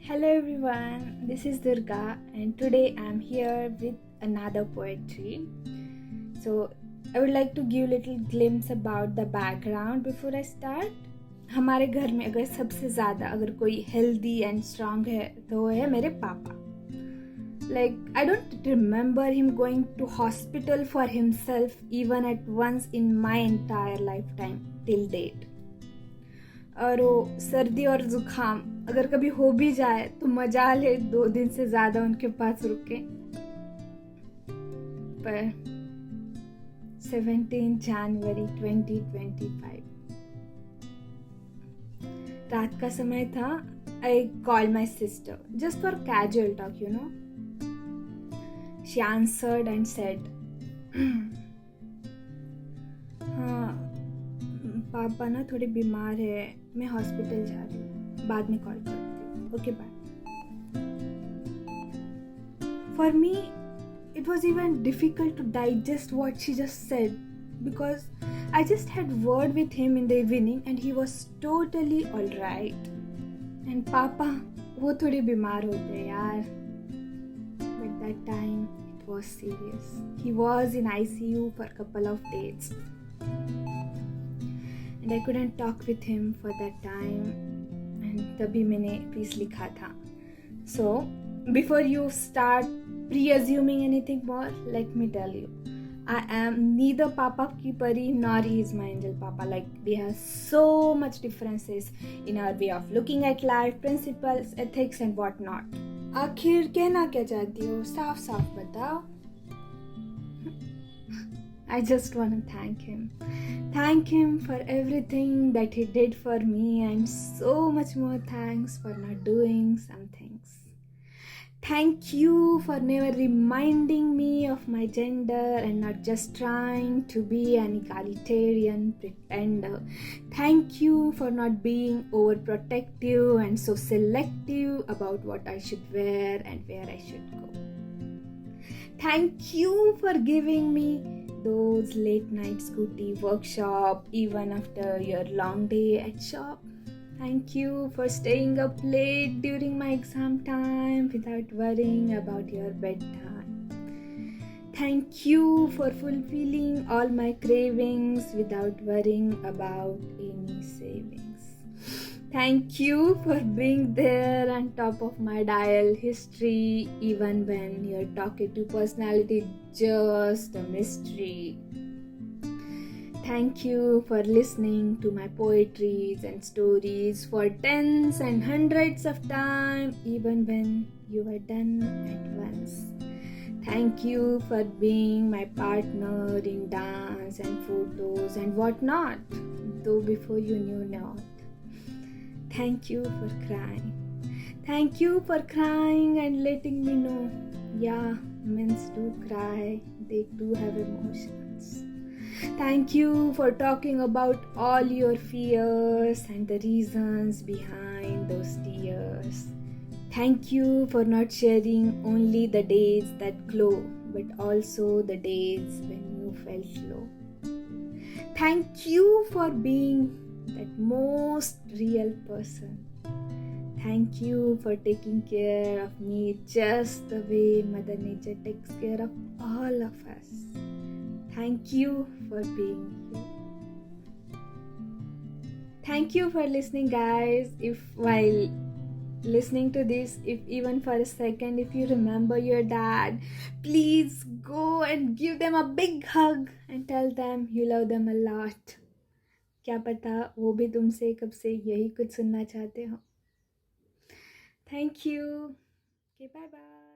Hello everyone, this is Durga and today I'm here with another poetry. So I would like to give little glimpse about the background before I start. हमारे घर में अगर सबसे ज़्यादा अगर कोई healthy and strong है तो वो है मेरे पापा. Like I don't remember him going to hospital for himself even at once in my entire lifetime till date. और वो सर्दी और जुकाम अगर कभी हो भी जाए तो मजा ले 2 दिन से ज्यादा उनके पास रुके. पर 17 जनवरी 2025 रात का समय था. I call my sister just for casual talk, you know. She answered and said, हाँ पापा ना थोड़े बीमार है, मैं हॉस्पिटल जा रही हूँ, बाद में कॉल करती हूँ, okay bye. For me it was even difficult to digest what she just said because I just had word with him in the evening and he was totally alright. And पापा वो थोड़े बीमार होते हैं यार. But that time it was serious. He was in ICU for a couple of days. And I couldn't talk with him for that time. And तभी मैंने piece लिखा था. So before you start pre-assuming anything more, let me tell you, I am neither Papa ki pari nor he is my angel Papa. Like we have so much differences in our way of looking at life, principles, ethics and whatnot. आखिर कहना क्या चाहती हो, साफ साफ बताओ. I just want to thank him for everything that he did for me and so much more thanks for not doing some things. Thank you for never reminding me of my gender and not just trying to be an egalitarian pretender. Thank you for not being overprotective and so selective about what I should wear and where I should go. Thank you for giving me those late night scooty workshop even after your long day at shop. Thank you for staying up late during my exam time without worrying about your bedtime. Thank you for fulfilling all my cravings without worrying about any savings. Thank you for being there on top of my dial history even when your talkative personality is just a mystery. Thank you for listening to my poetries and stories for tens and hundreds of times, even when you were done at once. Thank you for being my partner in dance and photos and whatnot, though before you knew not. Thank you for crying. Thank you for crying and letting me know, yeah, men do cry, they do have emotions. Thank you for talking about all your fears and the reasons behind those tears. Thank you for not sharing only the days that glow, but also the days when you felt low. Thank you for being that most real person. Thank you for taking care of me just the way Mother Nature takes care of all of us. Thank you for being you. Thank you for listening, guys. If while listening to this, if even for a second, if you remember your dad, please go and give them a big hug and tell them you love them a lot. क्या पता वो भी तुमसे कब से यही कुछ सुनना चाहते हो. Thank you. Okay, bye bye.